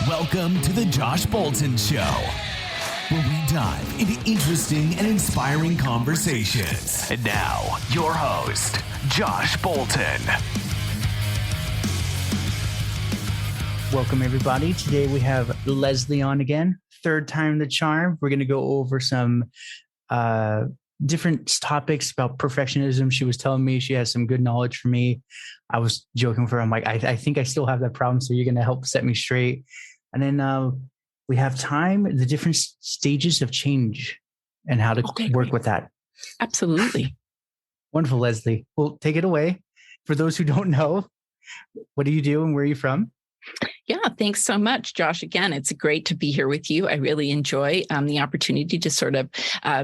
Welcome to the Josh Bolton Show, where we dive into interesting and inspiring conversations. And now, your host, Josh Bolton. Welcome, everybody. Today we have Leslie on again. Third time the charm. We're going to go over some different topics about perfectionism. She was telling me she has some good knowledge for me. I was joking with her. I'm like, I think I still have that problem, so you're going to help set me straight. And then we have time, the different stages of change and how to work with that. Absolutely. Wonderful, Leslie. Well, take it away. For those who don't know, what do you do and where are you from? Yeah, thanks so much, Josh. Again, it's great to be here with you. I really enjoy the opportunity to sort of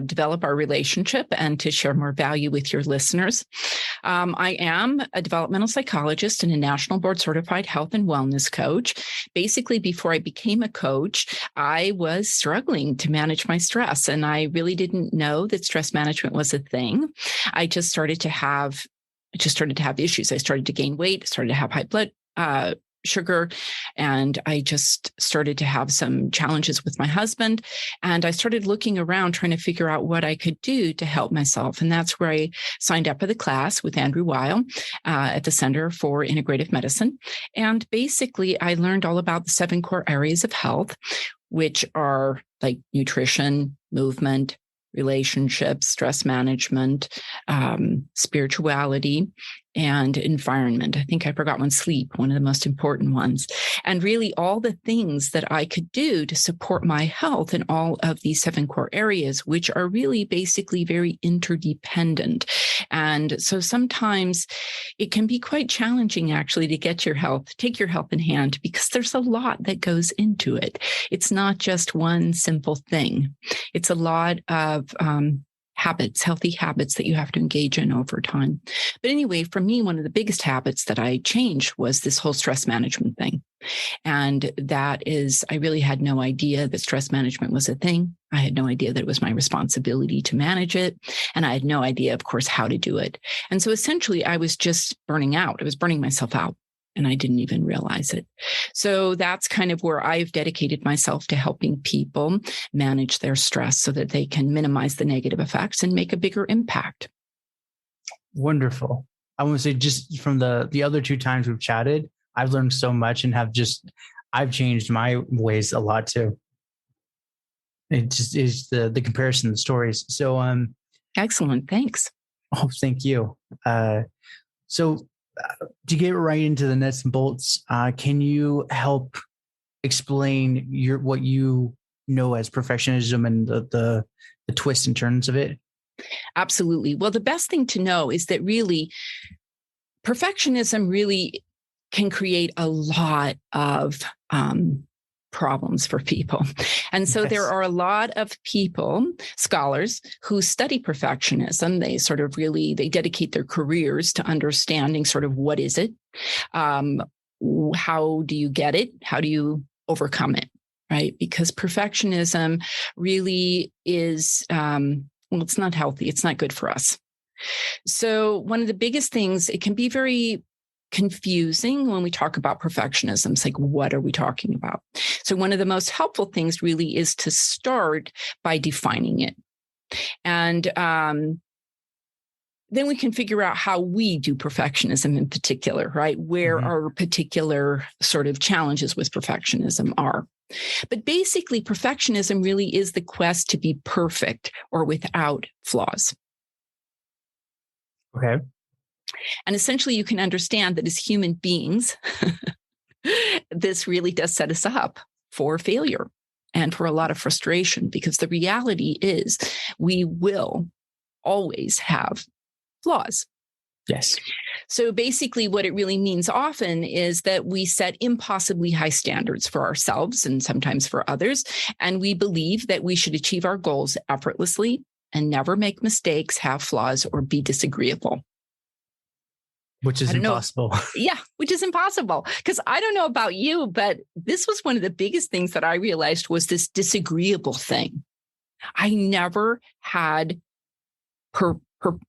develop our relationship and to share more value with your listeners. I am a developmental psychologist and a national board certified health and wellness coach. Basically, before I became a coach, I was struggling to manage my stress, and I really didn't know that stress management was a thing. I just started to have issues. I started to gain weight, started to have high blood sugar. And I just started to have some challenges with my husband. And I started looking around trying to figure out what I could do to help myself. And that's where I signed up for the class with Weil at the Center for Integrative Medicine. And basically, I learned all about the 7 core areas of health, which are like nutrition, movement, relationships, stress management, spirituality, and environment. I think I forgot one, sleep, one of the most important ones. And really all the things that I could do to support my health in all of these 7 core areas, which are really basically very interdependent. And so sometimes it can be quite challenging actually to take your health in hand, because there's a lot that goes into it. It's not just one simple thing. It's a lot of healthy habits that you have to engage in over time. But anyway, for me, one of the biggest habits that I changed was this whole stress management thing. And that is, I really had no idea that stress management was a thing. I had no idea that it was my responsibility to manage it. And I had no idea, of course, how to do it. And so essentially, I was just burning out. I was burning myself out. And I didn't even realize it. So that's kind of where I've dedicated myself to helping people manage their stress so that they can minimize the negative effects and make a bigger impact. Wonderful. I want to say, just from the other 2 times we've chatted, I've learned so much and I've changed my ways a lot too. It just is the comparison, the stories. So, excellent. Thanks. Oh, thank you. So to get right into the nuts and bolts, can you help explain what you know as perfectionism and the twists and turns of it? Absolutely. Well, the best thing to know is that really perfectionism really can create a lot of problems for people. And so there are a lot of people, scholars, who study perfectionism. They dedicate their careers to understanding sort of what is it? How do you get it? How do you overcome it? Right? Because perfectionism really is, it's not healthy. It's not good for us. So one of the biggest things, it can be very confusing when we talk about perfectionism. It's like, what are we talking about? So one of the most helpful things really is to start by defining it. And then we can figure out how we do perfectionism in particular, right? Where our particular sort of challenges with perfectionism are. But basically, perfectionism really is the quest to be perfect or without flaws. Okay. And essentially, you can understand that as human beings, this really does set us up for failure and for a lot of frustration, because the reality is we will always have flaws. Yes. So basically, what it really means often is that we set impossibly high standards for ourselves and sometimes for others. And we believe that we should achieve our goals effortlessly and never make mistakes, have flaws, or be disagreeable. Which is impossible. Yeah, which is impossible. Because I don't know about you, but this was one of the biggest things that I realized was this disagreeable thing. I never had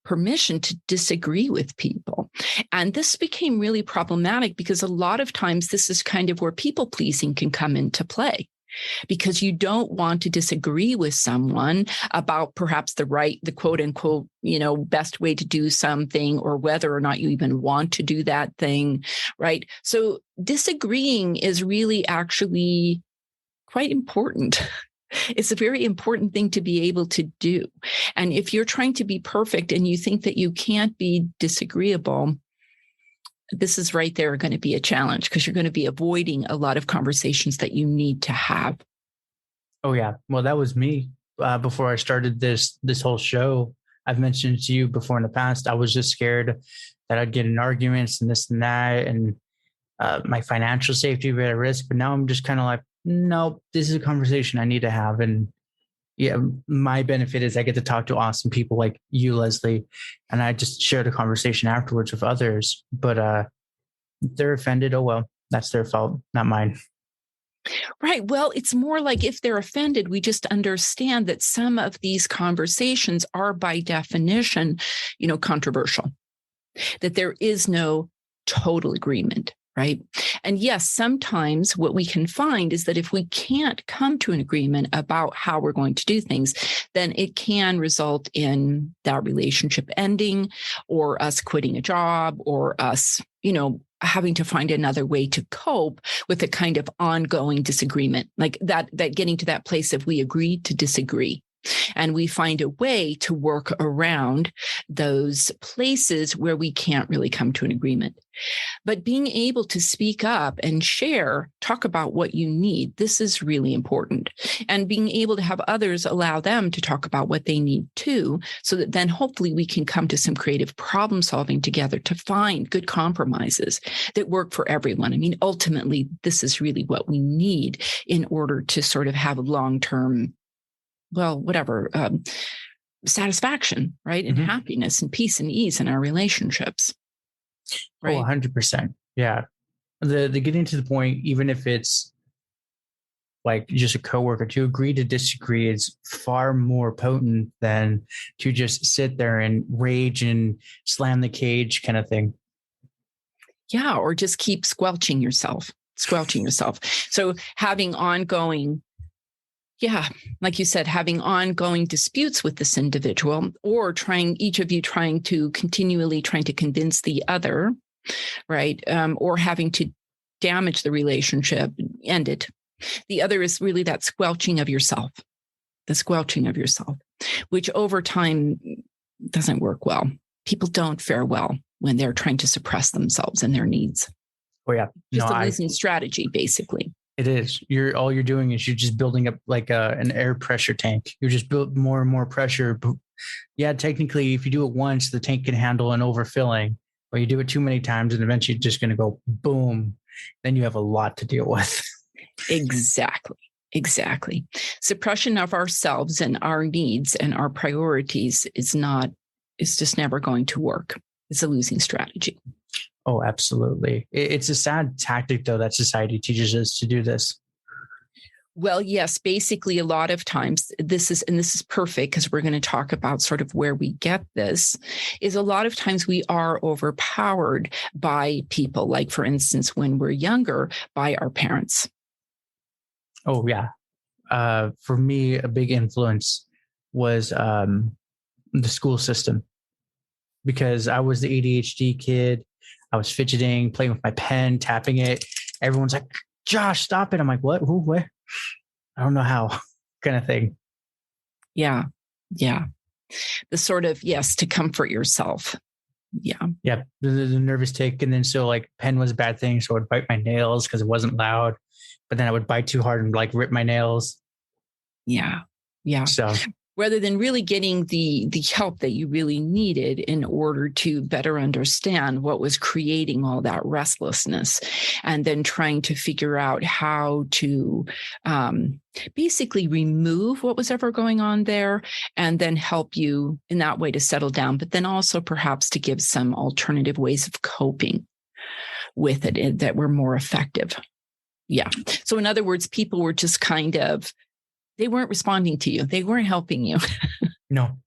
permission to disagree with people. And this became really problematic because a lot of times this is kind of where people pleasing can come into play, because you don't want to disagree with someone about perhaps the quote unquote, best way to do something, or whether or not you even want to do that thing, right? So disagreeing is really actually quite important. It's a very important thing to be able to do. And if you're trying to be perfect and you think that you can't be disagreeable, this is right there going to be a challenge, because you're going to be avoiding a lot of conversations that you need to have. Oh, yeah. Well, that was me before I started this whole show. I've mentioned to you before in the past, I was just scared that I'd get in arguments and this and that, and my financial safety would be at risk. But now I'm just kind of like, no, this is a conversation I need to have. And yeah, my benefit is I get to talk to awesome people like you, Leslie, and I just share the conversation afterwards with others. But if they're offended, oh, well, that's their fault, not mine. Right. Well, it's more like if they're offended, we just understand that some of these conversations are by definition, controversial, that there is no total agreement. Right. And yes, sometimes what we can find is that if we can't come to an agreement about how we're going to do things, then it can result in that relationship ending, or us quitting a job, or us, having to find another way to cope with a kind of ongoing disagreement, like that getting to that place of we agreed to disagree. And we find a way to work around those places where we can't really come to an agreement. But being able to speak up and share, talk about what you need, this is really important. And being able to have others allow them to talk about what they need too, so that then hopefully we can come to some creative problem solving together to find good compromises that work for everyone. I mean, ultimately, this is really what we need in order to sort of have a long-term, satisfaction, right? And happiness and peace and ease in our relationships. Right? Oh, 100%. Yeah. The getting to the point, even if it's like just a coworker, to agree to disagree is far more potent than to just sit there and rage and slam the cage kind of thing. Yeah. Or just keep squelching yourself. So having ongoing, like you said, having ongoing disputes with this individual, or each of you trying to convince the other, right? Or having to damage the relationship, end it. The other is really that squelching of yourself, which over time doesn't work well. People don't fare well when they're trying to suppress themselves and their needs. Oh, yeah. Just a losing strategy, basically. It is. All you're doing is you're just building up like an air pressure tank. You just build more and more pressure. But yeah, technically, if you do it once, the tank can handle an overfilling. But you do it too many times, and eventually it's just going to go boom. Then you have a lot to deal with. Exactly. Suppression of ourselves and our needs and our priorities is just never going to work. It's a losing strategy. Oh, absolutely. It's a sad tactic, though, that society teaches us to do this. Well, yes, basically a lot of times this is perfect, because we're going to talk about sort of where we get this, is a lot of times we are overpowered by people, like, for instance, when we're younger, by our parents. Oh, yeah. For me, a big influence was the school system, because I was the ADHD kid. I was fidgeting, playing with my pen, tapping it. Everyone's like, Josh, stop it. I'm like, what? Who? Where? I don't know how, kind of thing. Yeah. The sort of, to comfort yourself. Yeah. Yeah. The nervous tick. And then so like pen was a bad thing. So I would bite my nails because it wasn't loud, but then I would bite too hard and like rip my nails. Yeah. So rather than really getting the help that you really needed in order to better understand what was creating all that restlessness, and then trying to figure out how to basically remove what was ever going on there, and then help you in that way to settle down, but then also perhaps to give some alternative ways of coping with it that were more effective. Yeah. So in other words, people were just kind of, they weren't responding to you. They weren't helping you. No.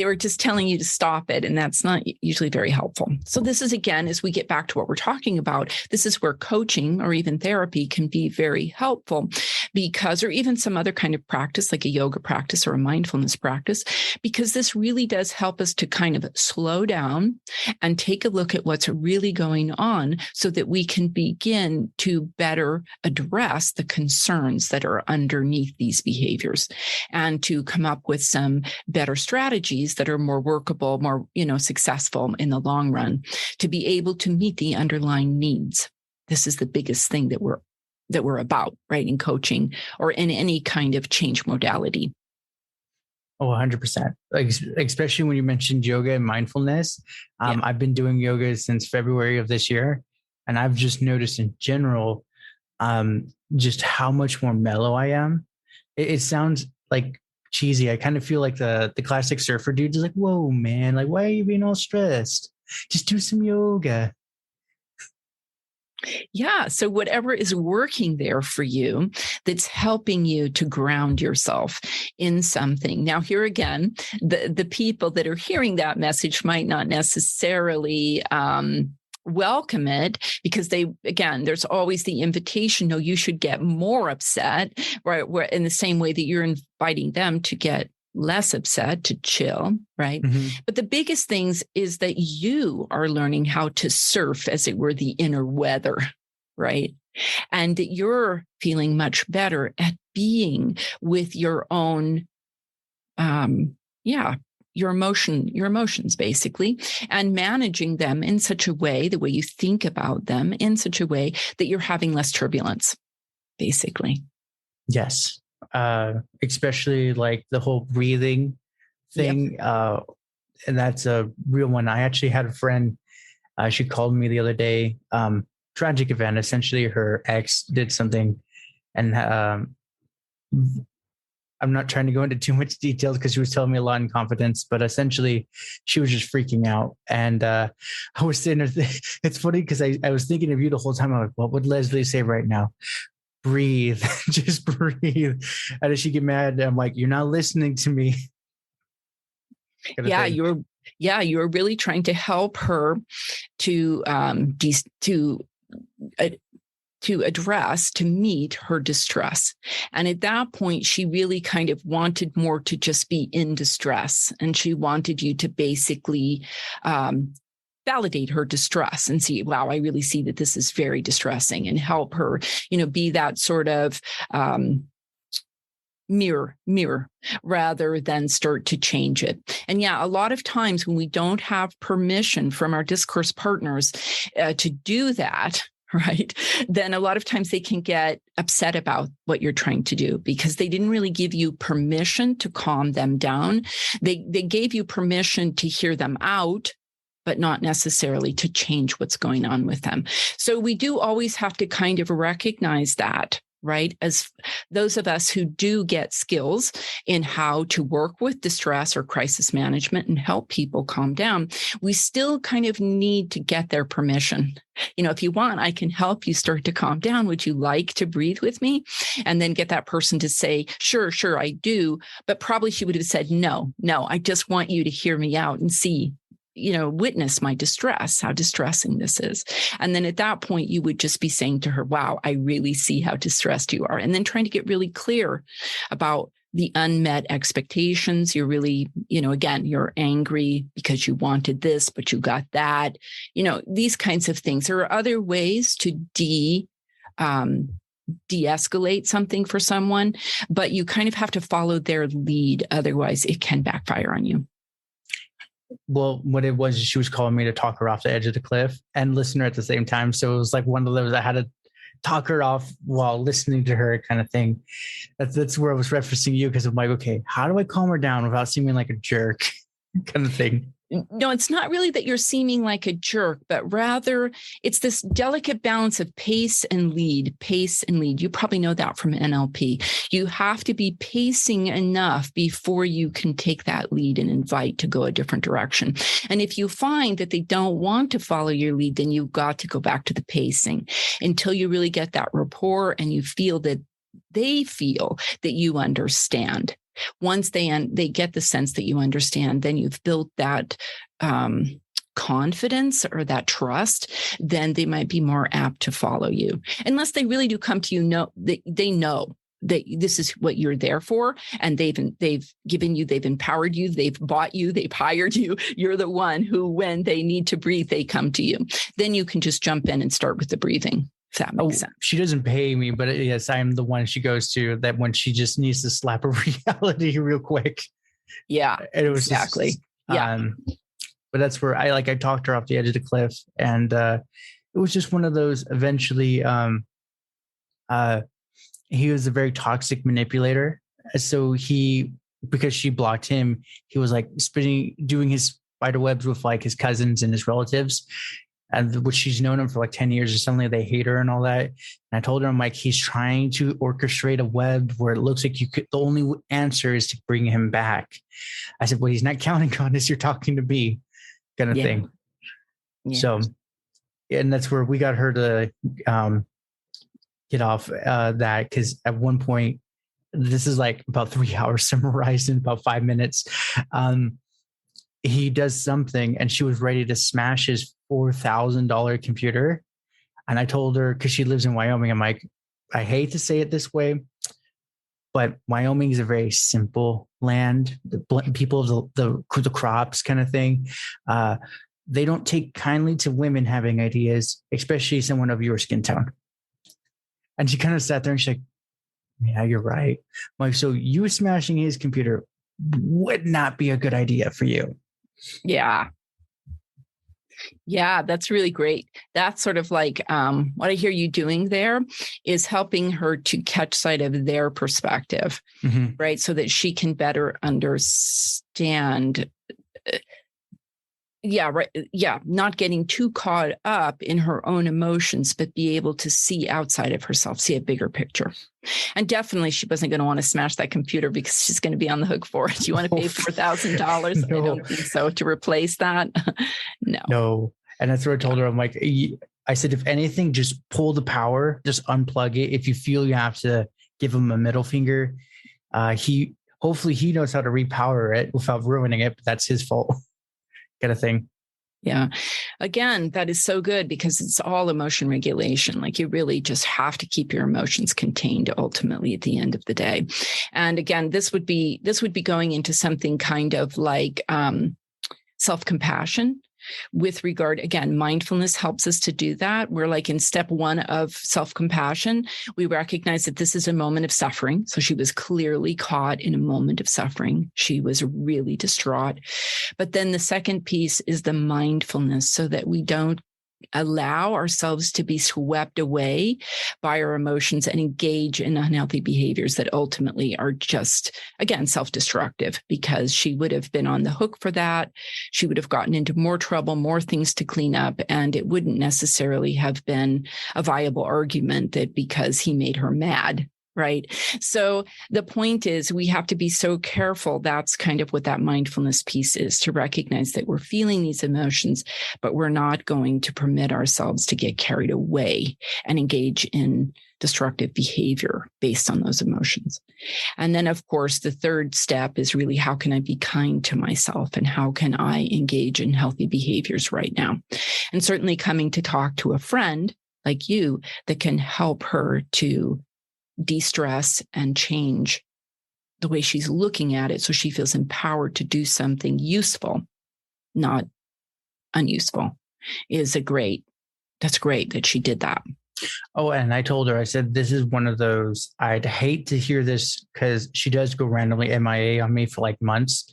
They were just telling you to stop it. And that's not usually very helpful. So this is, again, as we get back to what we're talking about, this is where coaching or even therapy can be very helpful because, or even some other kind of practice like a yoga practice or a mindfulness practice, because this really does help us to kind of slow down and take a look at what's really going on so that we can begin to better address the concerns that are underneath these behaviors and to come up with some better strategies that are more workable, more, successful in the long run to be able to meet the underlying needs. This is the biggest thing that we're about, right, in coaching or in any kind of change modality. Oh, 100%. Like, especially when you mentioned yoga and mindfulness. I've been doing yoga since February of this year. And I've just noticed in general, just how much more mellow I am. It sounds like cheesy. I kind of feel like the classic surfer dude is like, whoa, man, like, why are you being all stressed? Just do some yoga. Yeah. So whatever is working there for you, that's helping you to ground yourself in something. Now, here again, the people that are hearing that message might not necessarily welcome it because there's always the invitation. No, you should get more upset, right? Where in the same way that you're inviting them to get less upset, to chill, right? Mm-hmm. But the biggest things is that you are learning how to surf, as it were, the inner weather, right? And that you're feeling much better at being with your own, your emotions basically, and managing them in such a way, the way you think about them in such a way that you're having less turbulence, basically. Yes. Especially like the whole breathing thing. Yep. And that's a real one. I actually had a friend, she called me the other day, tragic event. Essentially her ex did something, and I'm not trying to go into too much details because she was telling me a lot in confidence, but essentially she was just freaking out. And I was sitting there, it's funny because I was thinking of you the whole time. I was like, what would Leslie say right now? Breathe, just breathe. And does she get mad? I'm like, you're not listening to me. You were really trying to help her to meet her distress. And at that point, she really kind of wanted more to just be in distress. And she wanted you to basically validate her distress and see, wow, I really see that this is very distressing, and help her, be that sort of mirror rather than start to change it. And a lot of times when we don't have permission from our discourse partners to do that, right, then a lot of times they can get upset about what you're trying to do because they didn't really give you permission to calm them down. They gave you permission to hear them out, but not necessarily to change what's going on with them. So we do always have to kind of recognize that, right? As those of us who do get skills in how to work with distress or crisis management and help people calm down, we still kind of need to get their permission. If you want, I can help you start to calm down. Would you like to breathe with me? And then get that person to say, sure, I do. But probably she would have said, no, I just want you to hear me out and see, witness my distress, how distressing this is. And then at that point, you would just be saying to her, wow, I really see how distressed you are. And then trying to get really clear about the unmet expectations. You're really, again, you're angry because you wanted this, but you got that, these kinds of things. There are other ways to de-escalate something for someone, but you kind of have to follow their lead. Otherwise, it can backfire on you. Well, what it was, she was calling me to talk her off the edge of the cliff and listen to her at the same time. So it was like one of those, I had to talk her off while listening to her kind of thing. That's where I was referencing you, because I'm like, okay, how do I calm her down without seeming like a jerk kind of thing? No, it's not really that you're seeming like a jerk, but rather it's this delicate balance of pace and lead. You probably know that from NLP. You have to be pacing enough before you can take that lead and invite to go a different direction. And if you find that they don't want to follow your lead, then you've got to go back to the pacing until you really get that rapport and you feel that they feel that you understand. Once they get the sense that you understand, then you've built that confidence or that trust, then they might be more apt to follow you. Unless they really do come to you, they know that this is what you're there for, and they've given you, they've empowered you, they've bought you, they've hired you. You're the one who, when they need to breathe, they come to you. Then you can just jump in and start with the breathing, if that makes sense. She doesn't pay me, but yes, I'm the one she goes to, that when she just needs to slap a reality real quick. Yeah, and it was exactly. Just, but that's where I talked her off the edge of the cliff, and it was just one of those. Eventually, he was a very toxic manipulator. So because she blocked him, he was like doing his spider webs with like his cousins and his relatives, and which she's known him for like 10 years, and suddenly they hate her and all that. And I told her, I'm like, he's trying to orchestrate a web where it looks like the only answer is to bring him back. I said, what he's not counting on is you're talking to me, kind of thing. Yeah. So, and that's where we got her to get off that, because at one point, this is like about 3 hours summarized in about 5 minutes. He does something, and she was ready to smash his $4,000 computer. And I told her, because she lives in Wyoming, I'm like, I hate to say it this way, but Wyoming is a very simple land. The people of the crops kind of thing. They don't take kindly to women having ideas, especially someone of your skin tone. And she kind of sat there and she's like, yeah, you're right. I'm like, so you smashing his computer would not be a good idea for you. Yeah. Yeah, that's really great. That's sort of like what I hear you doing there is helping her to catch sight of their perspective, right? So that she can better understand. Not getting too caught up in her own emotions, but be able to see outside of herself, see a bigger picture. And definitely she wasn't going to want to smash that computer because she's going to be on the hook for it. You want to pay $4,000? No. I don't think so. To replace that? No. And that's what I told her. I'm like, I said, if anything, just pull the power, just unplug it. If you feel you have to give him a middle finger, hopefully he knows how to repower it without ruining it, but that's his fault. Kind of thing. Yeah. Again, that is so good because it's all emotion regulation. Like you really just have to keep your emotions contained ultimately at the end of the day. And again, this would be going into something kind of like self-compassion with regard, again, mindfulness helps us to do that. We're like in step 1 of self-compassion. We recognize that this is a moment of suffering. So she was clearly caught in a moment of suffering. She was really distraught. But then the second piece is the mindfulness so that we don't allow ourselves to be swept away by our emotions and engage in unhealthy behaviors that ultimately are just, again, self-destructive, because she would have been on the hook for that. She would have gotten into more trouble, more things to clean up, and it wouldn't necessarily have been a viable argument that because he made her mad. Right. So the point is we have to be so careful. That's kind of what that mindfulness piece is, to recognize that we're feeling these emotions, but we're not going to permit ourselves to get carried away and engage in destructive behavior based on those emotions. And then, of course, the third step is really, how can I be kind to myself and how can I engage in healthy behaviors right now? And certainly coming to talk to a friend like you that can help her to de-stress and change the way she's looking at it so she feels empowered to do something useful, not unuseful, that's great that she did that. Oh, and I told her, I said, this is one of those, I'd hate to hear this because she does go randomly MIA on me for like months.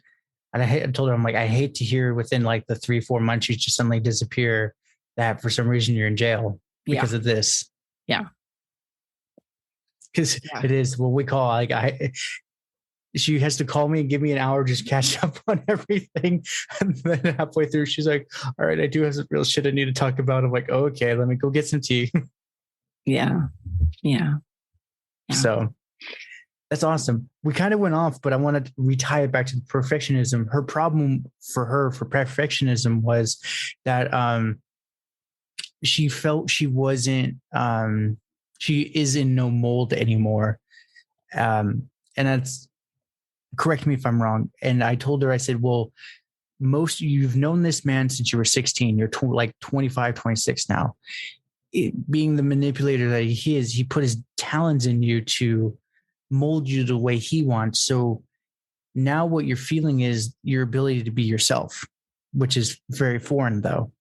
And I told her, I'm like, I hate to hear within like the 3-4 months, you just suddenly disappear, that for some reason you're in jail because of this. Yeah. Because it is what we call like she has to call me and give me an hour, just catch up on everything. And then halfway through, she's like, all right, I do have some real shit I need to talk about. I'm like, oh, okay, let me go get some tea. Yeah. So that's awesome. We kind of went off, but I want to retie it back to perfectionism. Her problem for perfectionism was that she felt she wasn't she is in no mold anymore. And correct me if I'm wrong. And I told her, I said, well, you've known this man since you were 16. You're like 25, 26 now. Being the manipulator that he is, he put his talents in you to mold you the way he wants. So now what you're feeling is your ability to be yourself, which is very foreign though.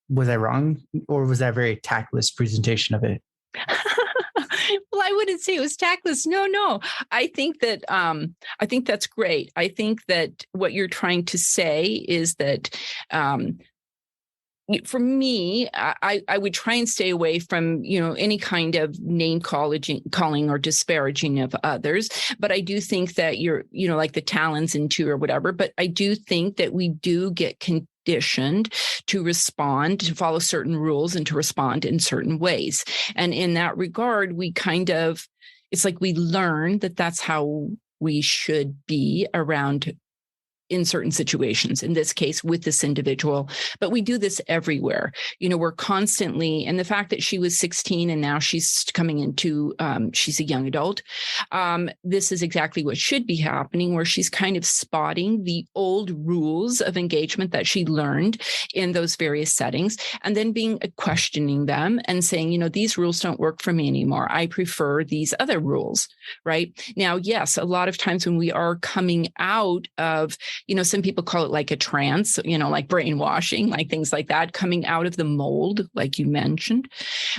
Was I wrong? Or was that a very tactless presentation of it? Well, I wouldn't say it was tactless. No. I think that's great. I think that what you're trying to say is that, for me, I would try and stay away from, any kind of name calling or disparaging of others. But I do think that you're, like the talents into or whatever. But I do think that we do get conditioned to respond, to follow certain rules and to respond in certain ways. And in that regard, it's like we learn that that's how we should be around in certain situations, in this case with this individual, but we do this everywhere. We're constantly, and the fact that she was 16 and now she's coming into, she's a young adult. This is exactly what should be happening, where she's kind of spotting the old rules of engagement that she learned in those various settings, and then questioning them and saying, these rules don't work for me anymore. I prefer these other rules, right? Now, yes, a lot of times when we are coming out of, some people call it like a trance, like brainwashing, like things like that, coming out of the mold, like you mentioned,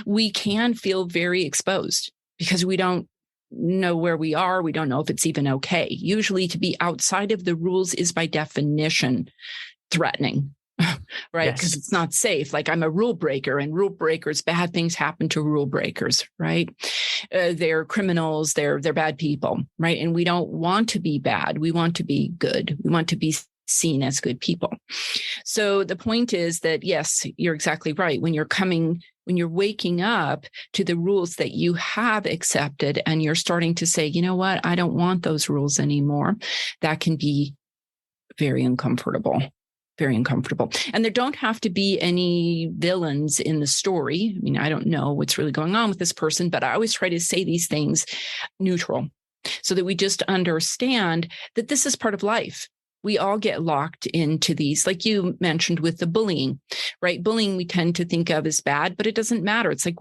we can feel very exposed because we don't know where we are. We don't know if it's even okay. Usually to be outside of the rules is by definition threatening, right? Because it's not safe. Like I'm a rule breaker, and rule breakers, bad things happen to rule breakers, right? They're criminals, they're bad people, right? And we don't want to be bad. We want to be good. We want to be seen as good people. So the point is that, yes, you're exactly right. When you're waking up to the rules that you have accepted and you're starting to say, you know what, I don't want those rules anymore, that can be very uncomfortable. Very uncomfortable. And there don't have to be any villains in the story. I mean, I don't know what's really going on with this person, but I always try to say these things neutral so that we just understand that this is part of life. We all get locked into these, like you mentioned with the bullying, right? Bullying we tend to think of as bad, but it doesn't matter. It's like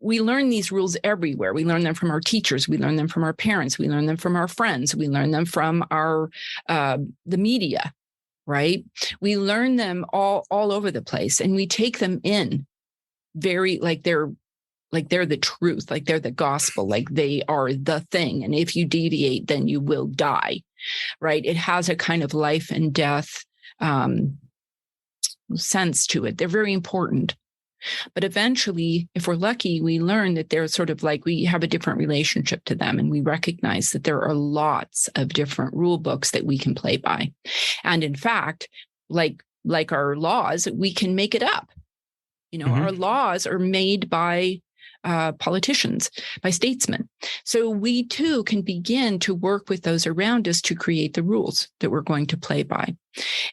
we learn these rules everywhere. We learn them from our teachers. We learn them from our parents. We learn them from our friends. We learn them from the media, right? We learn them all over the place, and we take them in very like they're the truth, like they're the gospel, like they are the thing. And if you deviate, then you will die, right? It has a kind of life and death sense to it. They're very important. But eventually, if we're lucky, we learn that they're sort of like we have a different relationship to them, and we recognize that there are lots of different rule books that we can play by. And in fact, like our laws, we can make it up. Our laws are made by politicians, by statesmen. So we too can begin to work with those around us to create the rules that we're going to play by.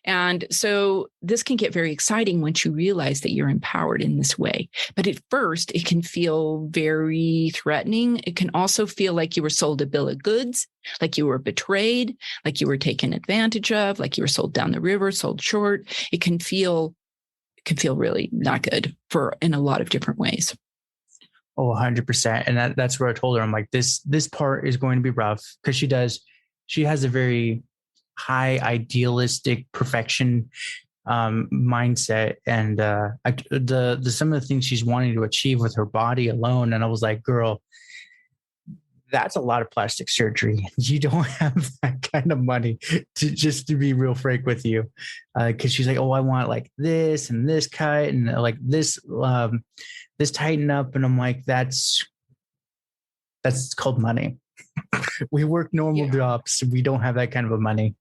And so this can get very exciting once you realize that you're empowered in this way. But at first, it can feel very threatening. It can also feel like you were sold a bill of goods, like you were betrayed, like you were taken advantage of, like you were sold down the river, sold short. It can feel really not good in a lot of different ways. Oh, 100%. And that's where I told her, I'm like, this part is going to be rough, because she has a very high idealistic perfection mindset. And some of the things she's wanting to achieve with her body alone. And I was like, girl, that's a lot of plastic surgery. You don't have that kind of money to be real frank with you. Cause she's like, oh, I want like this and this cut and like this tighten up. And I'm like, that's called money. We work normal jobs. We don't have that kind of a money.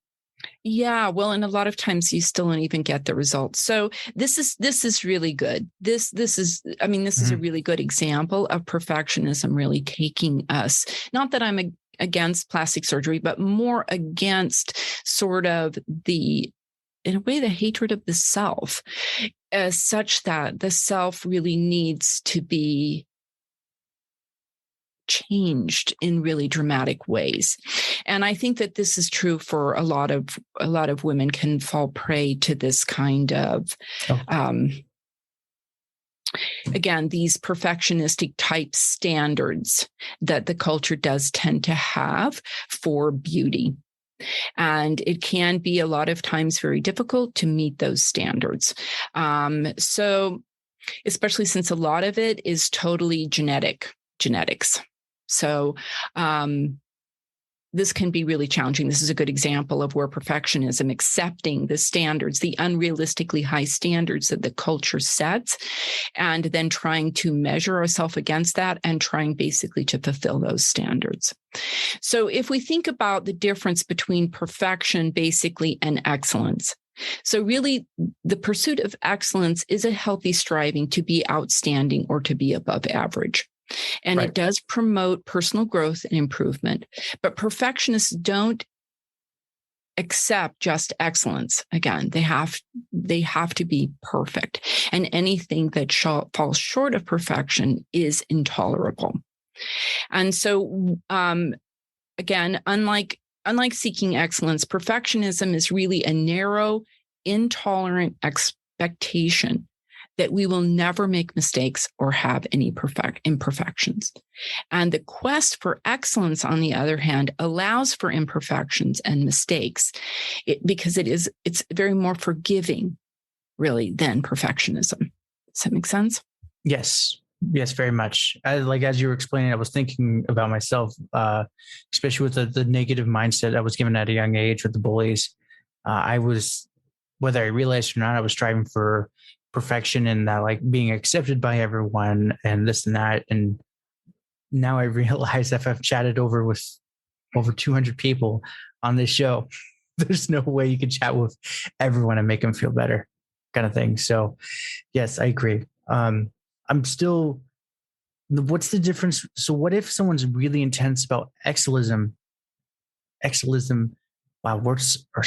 Yeah, well, and a lot of times you still don't even get the results. So this is really good. This is a really good example of perfectionism really taking us. Not that I'm against plastic surgery, but more against sort of in a way, the hatred of the self, as such that the self really needs to be changed in really dramatic ways. And I think that this is true for a lot of women can fall prey to this kind of, again, these perfectionistic type standards that the culture does tend to have for beauty. And it can be a lot of times very difficult to meet those standards. So especially since a lot of it is totally genetics. So this can be really challenging. This is a good example of where perfectionism, accepting the standards, the unrealistically high standards that the culture sets, and then trying to measure ourselves against that and trying basically to fulfill those standards. So if we think about the difference between perfection basically and excellence, so really the pursuit of excellence is a healthy striving to be outstanding or to be above average. And It does promote personal growth and improvement, but perfectionists don't accept just excellence. Again, they have to be perfect, and anything that falls short of perfection is intolerable. And so, again, unlike seeking excellence, perfectionism is really a narrow, intolerant expectation that we will never make mistakes or have any imperfections. And the quest for excellence, on the other hand, allows for imperfections and mistakes because it's very more forgiving, really, than perfectionism. Does that make sense? Yes, very much. As you were explaining, I was thinking about myself, especially with the negative mindset I was given at a young age with the bullies. I was, whether I realized or not, I was striving for perfection and that, like, being accepted by everyone and this and that. And now I realize if I've chatted with over 200 people on this show, there's no way you can chat with everyone and make them feel better, kind of thing. So yes, I agree. What's the difference? So what if someone's really intense about excellism? Wow, words are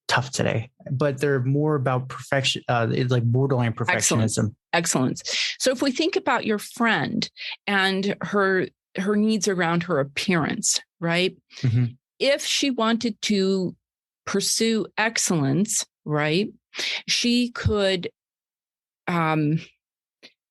tough today, but they're more about perfection, it's like borderline perfectionism. Excellence. So if we think about your friend and her needs around her appearance, right? Mm-hmm. If she wanted to pursue excellence, right, she could,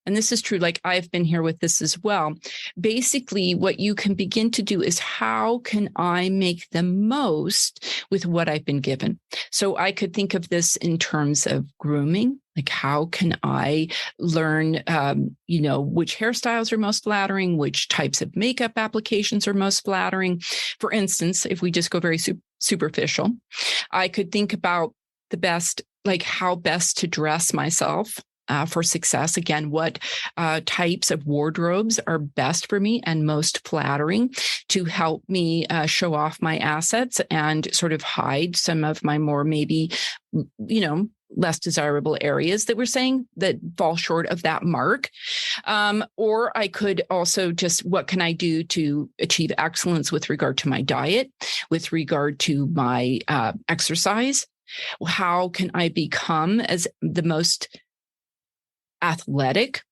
and this is true, like I've been here with this as well. Basically, what you can begin to do is, how can I make the most with what I've been given? So I could think of this in terms of grooming. Like, how can I learn, which hairstyles are most flattering, which types of makeup applications are most flattering? For instance, if we just go very superficial, I could think about how best to dress myself for success. Again, what types of wardrobes are best for me and most flattering to help me show off my assets and sort of hide some of my more maybe, less desirable areas that we're saying that fall short of that mark. Or I could also just, what can I do to achieve excellence with regard to my diet, with regard to my exercise? How can I become as the most athletic?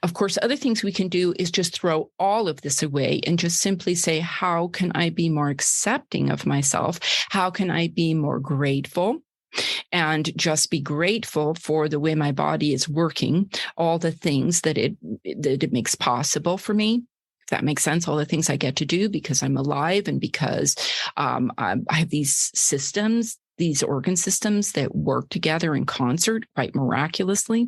Of course, other things we can do is just throw all of this away and just simply say, how can I be more accepting of myself? How can I be more grateful? And just be grateful for the way my body is working, all the things that it makes possible for me. If that makes sense, all the things I get to do because I'm alive and because I have these systems, these organ systems that work together in concert quite miraculously.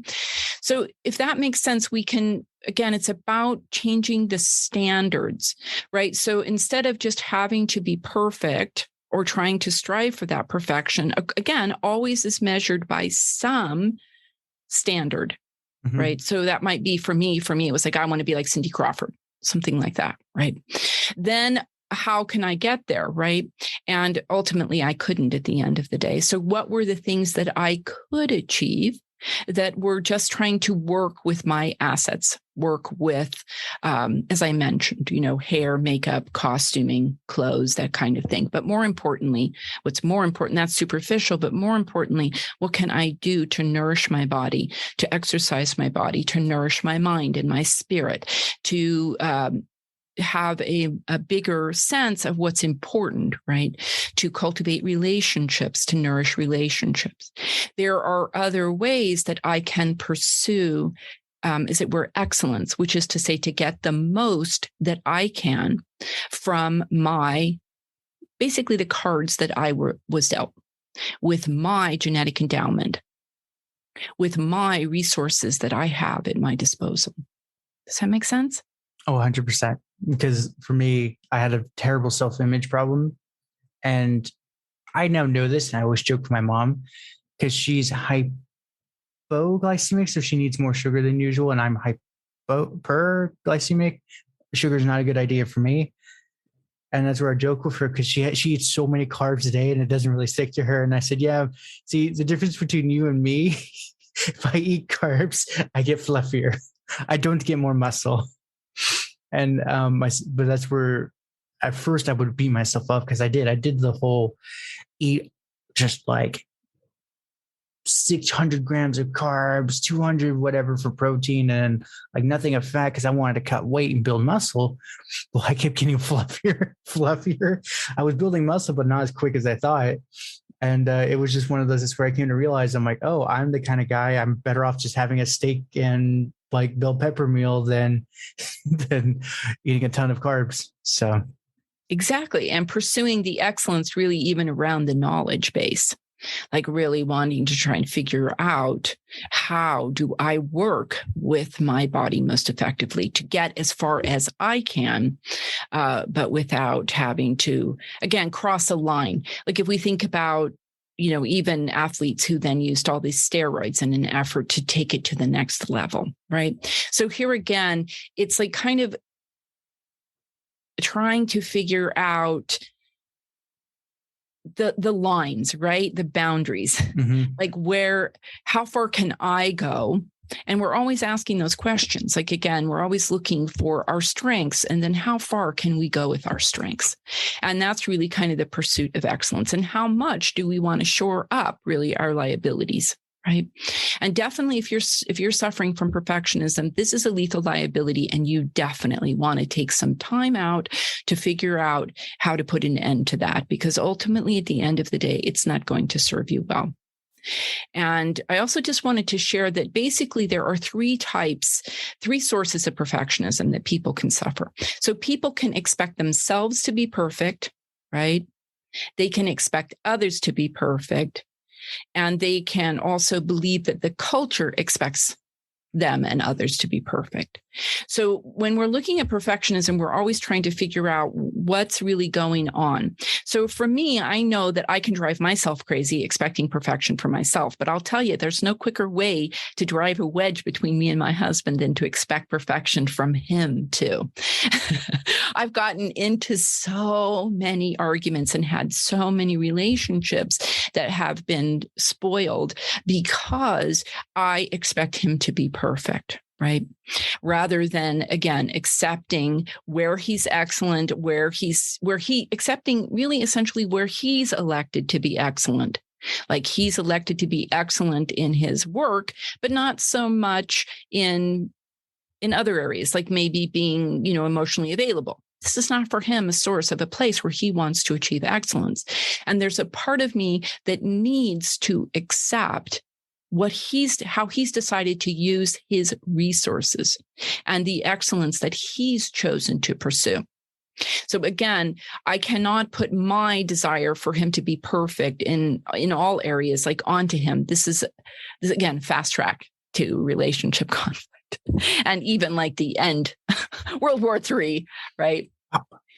So if that makes sense, we can, again, it's about changing the standards, right? So instead of just having to be perfect or trying to strive for that perfection, again, always is measured by some standard, mm-hmm. right? So that might be for me, it was like, I want to be like Cindy Crawford, something like that, right? Then how can I get there, right? And ultimately, I couldn't at the end of the day. So what were the things that I could achieve that were just trying to work with my assets, work with, as I mentioned, hair, makeup, costuming, clothes, that kind of thing. But more importantly, what's more important, that's superficial, but more importantly, what can I do to nourish my body, to exercise my body, to nourish my mind and my spirit, to have a bigger sense of what's important, right? To cultivate relationships, to nourish relationships. There are other ways that I can pursue, as it were, excellence, which is to say, to get the most that I can from basically the cards that I was dealt with, my genetic endowment, with my resources that I have at my disposal. Does that make sense? Oh, 100%. Because for me, I had a terrible self-image problem. And I now know this, and I always joke with my mom because she's hypoglycemic, so she needs more sugar than usual, and I'm hyperglycemic. Sugar is not a good idea for me. And that's where I joke with her because she eats so many carbs a day and it doesn't really stick to her. And I said, yeah, see, the difference between you and me, if I eat carbs, I get fluffier. I don't get more muscle. And but that's where at first I would beat myself up because I did the whole eat just like 600 grams of carbs, 200 whatever for protein, and like nothing of fat because I wanted to cut weight and build muscle. Well, I kept getting fluffier. I was building muscle, but not as quick as I thought. And it was just one of those. It's where I came to realize I'm like, oh, I'm the kind of guy I'm better off just having a steak and like bell pepper meal than eating a ton of carbs. So exactly. And pursuing the excellence really even around the knowledge base, like really wanting to try and figure out how do I work with my body most effectively to get as far as I can, but without having to, again, cross a line. Like if we think about, even athletes who then used all these steroids in an effort to take it to the next level, right? So here again, it's like kind of trying to figure out the lines, right? The boundaries, like how far can I go? And we're always asking those questions. Like, again, we're always looking for our strengths and then how far can we go with our strengths? And that's really kind of the pursuit of excellence. And how much do we want to shore up really our liabilities? Right. And definitely if you're suffering from perfectionism, this is a lethal liability, and you definitely want to take some time out to figure out how to put an end to that, because ultimately at the end of the day, it's not going to serve you well. And I also just wanted to share that basically there are three sources of perfectionism that people can suffer. So people can expect themselves to be perfect, right? They can expect others to be perfect. And they can also believe that the culture expects them and others to be perfect. So when we're looking at perfectionism, we're always trying to figure out what's really going on. So for me, I know that I can drive myself crazy expecting perfection for myself, but I'll tell you, there's no quicker way to drive a wedge between me and my husband than to expect perfection from him too. I've gotten into so many arguments and had so many relationships that have been spoiled because I expect him to be perfect, right? Rather than, again, accepting where he's excellent, accepting really essentially where he's elected to be excellent. Like he's elected to be excellent in his work, but not so much in other areas, like maybe being, emotionally available. This is not for him a source of a place where he wants to achieve excellence. And there's a part of me that needs to accept how he's decided to use his resources and the excellence that he's chosen to pursue. So again, I cannot put my desire for him to be perfect in all areas like onto him. This is again, fast track to relationship conflict. And even like the end, World War III, right?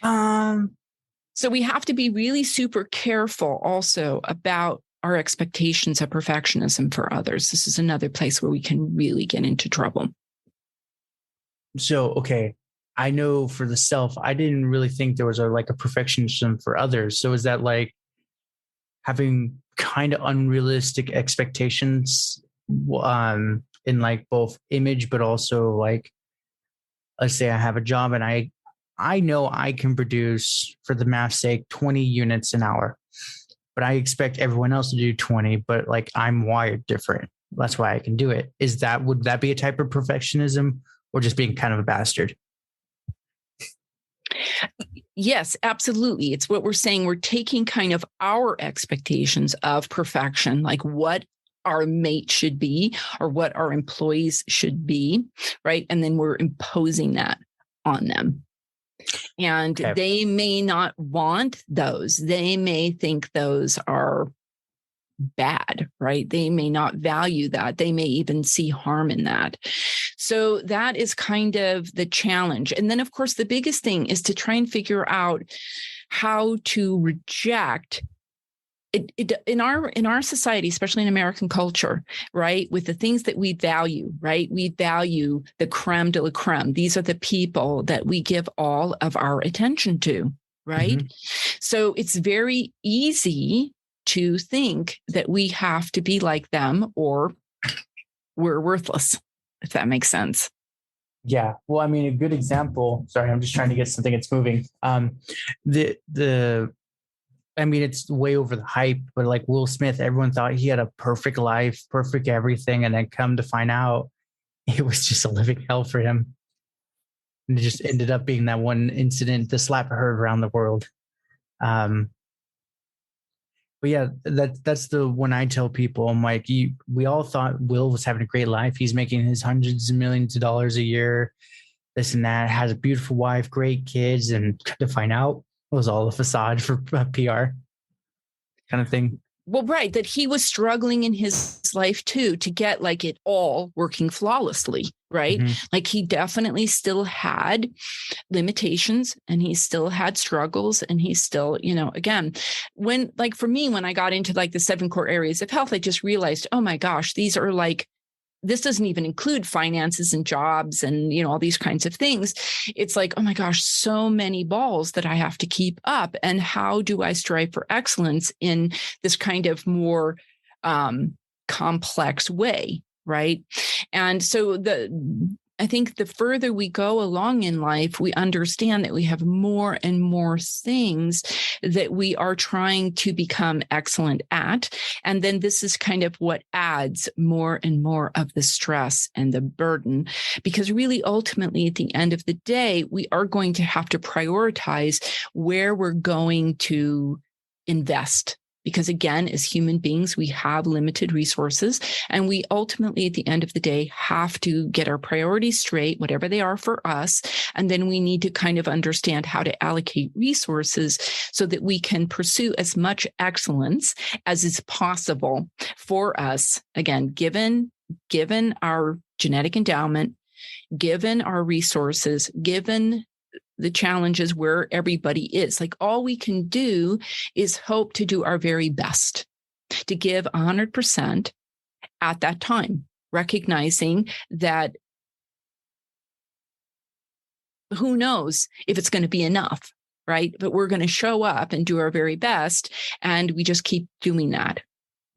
So we have to be really super careful also about our expectations of perfectionism for others. This is another place where we can really get into trouble. So, okay, I know for the self, I didn't really think there was a perfectionism for others. So is that like having kind of unrealistic expectations in like both image, but also like, let's say I have a job and I know I can produce, for the math's sake, 20 units an hour, but I expect everyone else to do 20, but like I'm wired different. That's why I can do it. Would that be a type of perfectionism or just being kind of a bastard? Yes, absolutely. It's what we're saying. We're taking kind of our expectations of perfection, like what our mate should be or what our employees should be, right? And then we're imposing that on them. And they may not want those. They may think those are bad, right? They may not value that. They may even see harm in that. So that is kind of the challenge. And then, of course, the biggest thing is to try and figure out how to reject it in our society, especially in American culture, right? With the things that we value, right? We value the creme de la creme. These are the people that we give all of our attention to, right? Mm-hmm. So it's very easy to think that we have to be like them or we're worthless, if that makes sense. Yeah. Well, I mean, a good example, sorry, I'm just trying to get something that's moving. It's way over the hype, but like Will Smith, everyone thought he had a perfect life, perfect everything. And then come to find out it was just a living hell for him. And it just ended up being that one incident, the slap heard around the world. But yeah, that's the one I tell people. I'm like, we all thought Will was having a great life. He's making his hundreds of millions of dollars a year, this and that, has a beautiful wife, great kids. And to find out it was all a facade for PR kind of thing. Well, right. That he was struggling in his life too, to get like it all working flawlessly, right? Mm-hmm. Like he definitely still had limitations and he still had struggles and he still, again, when like for me, when I got into like the 7 core areas of health, I just realized, oh my gosh, these are like, this doesn't even include finances and jobs and, all these kinds of things. It's like, oh my gosh, so many balls that I have to keep up. And how do I strive for excellence in this kind of more complex way, right? And so I think the further we go along in life, we understand that we have more and more things that we are trying to become excellent at. And then this is kind of what adds more and more of the stress and the burden, because really, ultimately, at the end of the day, we are going to have to prioritize where we're going to invest. Because again, as human beings, we have limited resources and we ultimately, at the end of the day, have to get our priorities straight, whatever they are for us. And then we need to kind of understand how to allocate resources so that we can pursue as much excellence as is possible for us. Again, given our genetic endowment, given our resources, given the challenges where everybody is. Like all we can do is hope to do our very best, to give 100% at that time, recognizing that who knows if it's going to be enough, right? But we're going to show up and do our very best. And we just keep doing that.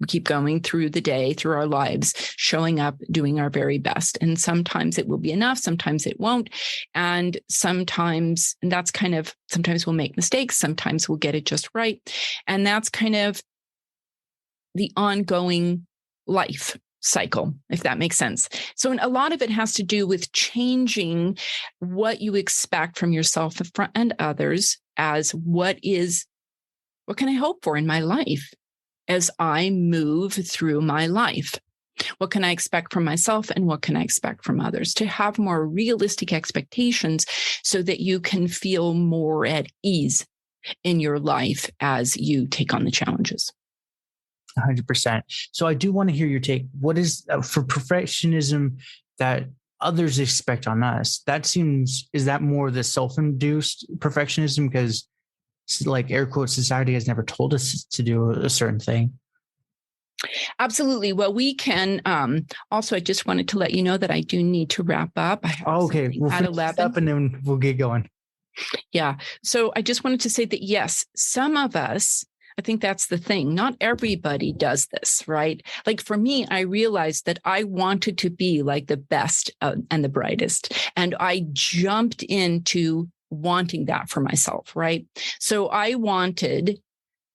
We keep going through the day, through our lives, showing up, doing our very best. And sometimes it will be enough. Sometimes it won't. And sometimes we'll make mistakes. Sometimes we'll get it just right. And that's kind of the ongoing life cycle, if that makes sense. So a lot of it has to do with changing what you expect from yourself and others as what can I hope for in my life? As I move through my life, what can I expect from myself and what can I expect from others? To have more realistic expectations so that you can feel more at ease in your life as you take on the challenges. 100%. So I do want to hear your take. What is for perfectionism that others expect on us? Is that more the self-induced perfectionism? Because like air quote, society has never told us to do a certain thing. Absolutely. Well, we can also, I just wanted to let you know that I do need to wrap up. Okay. We'll finish this up and then we'll get going. Yeah. So I just wanted to say that, yes, some of us, I think that's the thing. Not everybody does this, right? Like for me, I realized that I wanted to be like the best and the brightest. And I jumped into wanting that for myself, right? So I wanted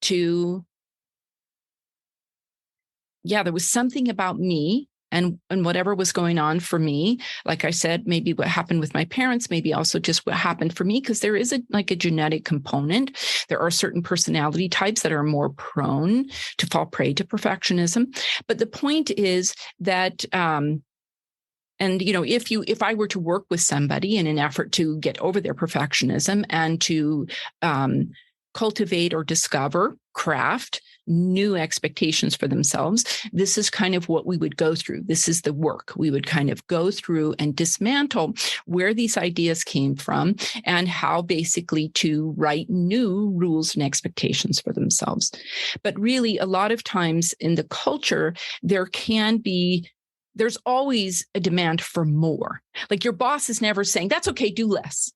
to, there was something about me and whatever was going on for me, like I said, maybe what happened with my parents, maybe also just what happened for me, because there is a genetic component. There are certain personality types that are more prone to fall prey to perfectionism. But the point is that, if I were to work with somebody in an effort to get over their perfectionism and to cultivate or discover, craft new expectations for themselves, this is kind of what we would go through. This is the work we would kind of go through and dismantle where these ideas came from and how basically to write new rules and expectations for themselves. But really, a lot of times in the culture, there's always a demand for more. Like your boss is never saying, that's okay, do less.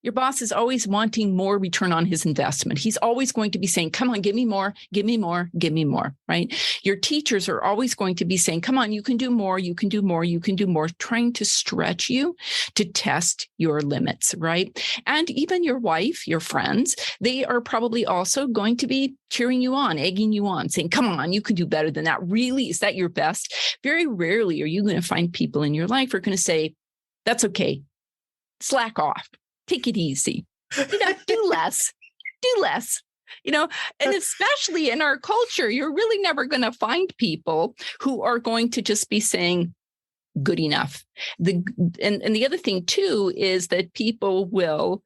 Your boss is always wanting more return on his investment. He's always going to be saying, come on, give me more, give me more, give me more, right? Your teachers are always going to be saying, come on, you can do more, you can do more, you can do more, trying to stretch you to test your limits, right? And even your wife, your friends, they are probably also going to be cheering you on, egging you on, saying, come on, you can do better than that. Really, is that your best? Very rarely are you going to find people in your life who are going to say, that's okay, slack off. Take it easy, do less, and especially in our culture, you're really never going to find people who are going to just be saying good enough. And the other thing too, is that people will,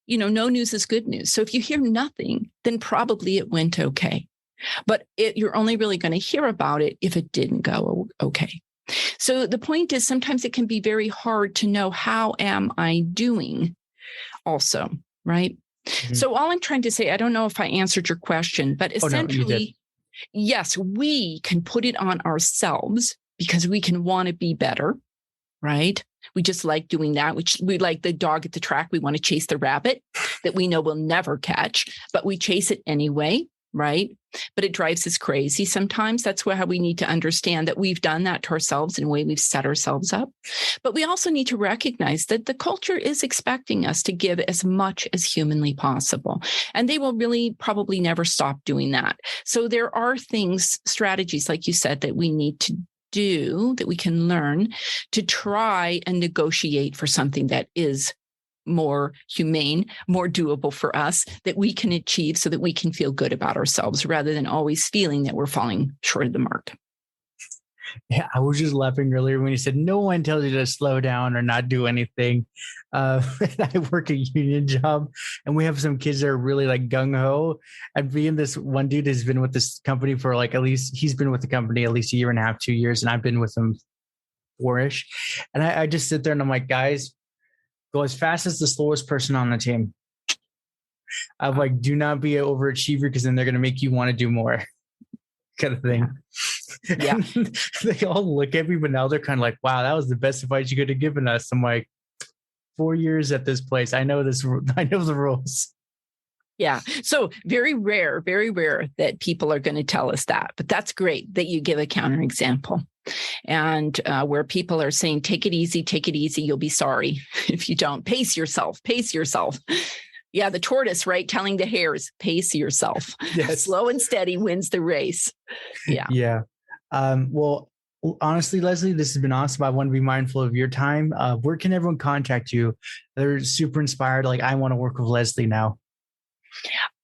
no news is good news. So if you hear nothing, then probably it went okay, but you're only really going to hear about it if it didn't go okay. So the point is, sometimes it can be very hard to know, how am I doing? Also, right? Mm-hmm. So all I'm trying to say, I don't know if I answered your question, but essentially, yes, we can put it on ourselves because we can want to be better, right? We just like doing that. We like the dog at the track. We want to chase the rabbit that we know we'll never catch, but we chase it anyway, right? But it drives us crazy sometimes. That's how we need to understand that we've done that to ourselves in a way we've set ourselves up. But we also need to recognize that the culture is expecting us to give as much as humanly possible. And they will really probably never stop doing that. So there are things, strategies, like you said, that we need to do, that we can learn to try and negotiate for something that is more humane, more doable for us, that we can achieve so that we can feel good about ourselves rather than always feeling that we're falling short of the mark. Yeah, I was just laughing earlier when you said no one tells you to slow down or not do anything. I work a union job, and we have some kids that are really like gung ho. And being this one dude has been with this company for he's been with the company at least a year and a half, 2 years, and I've been with him 4-ish. And I just sit there and I'm like, guys, go as fast as the slowest person on the team. I'm like, do not be an overachiever, because then they're going to make you want to do more, kind of thing. Yeah. They all look at me, but now they're kind of like, wow, that was the best advice you could have given us. I'm like, 4 years at this place. I know the rules. Yeah. So very rare that people are going to tell us that, but that's great that you give a counterexample. And where people are saying, take it easy, you'll be sorry if you don't. Pace yourself. Yeah, the tortoise, right? Telling the hares, pace yourself. Yes. Slow and steady wins the race. Yeah. Yeah. Well, honestly, Leslie, this has been awesome. I want to be mindful of your time. Where can everyone contact you? They're super inspired. Like, I want to work with Leslie now.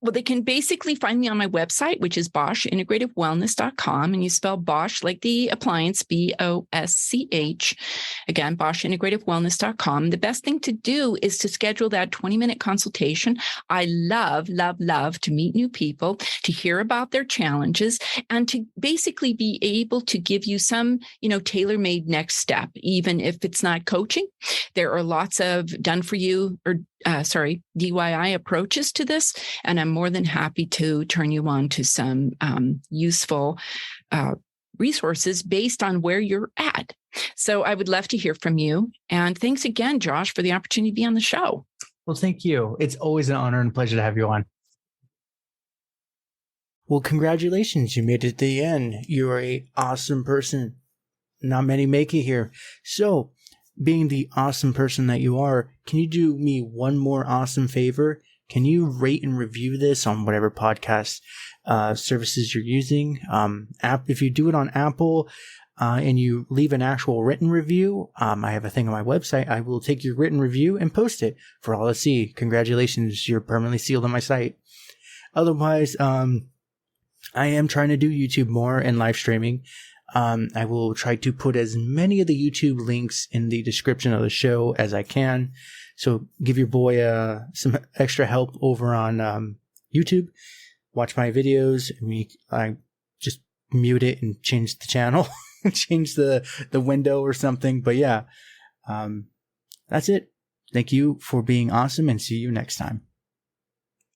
Well, they can basically find me on my website, which is BoschIntegrativewellness.com. And you spell Bosch like the appliance, BOSCH. Again, BoschIntegrativewellness.com. The best thing to do is to schedule that 20-minute consultation. I love to meet new people, to hear about their challenges, and to basically be able to give you some, tailor-made next step, even if it's not coaching. There are lots of done for you DIY approaches to this. And I'm more than happy to turn you on to some useful resources based on where you're at. So I would love to hear from you. And thanks again, Josh, for the opportunity to be on the show. Well, thank you. It's always an honor and pleasure to have you on. Well, congratulations. You made it to the end. You're an awesome person. Not many make it here. So, being the awesome person that you are, can you do me one more awesome favor? Can you rate and review this on whatever podcast services you're using? If you do it on Apple, and you leave an actual written review, I have a thing on my website. I will take your written review and post it for all to see. Congratulations, you're permanently sealed on my site. Otherwise, I am trying to do YouTube more and live streaming. I will try to put as many of the YouTube links in the description of the show as I can. So give your boy some extra help over on YouTube. Watch my videos. I just mute it and change the channel, change the window or something. But yeah, that's it. Thank you for being awesome, and see you next time.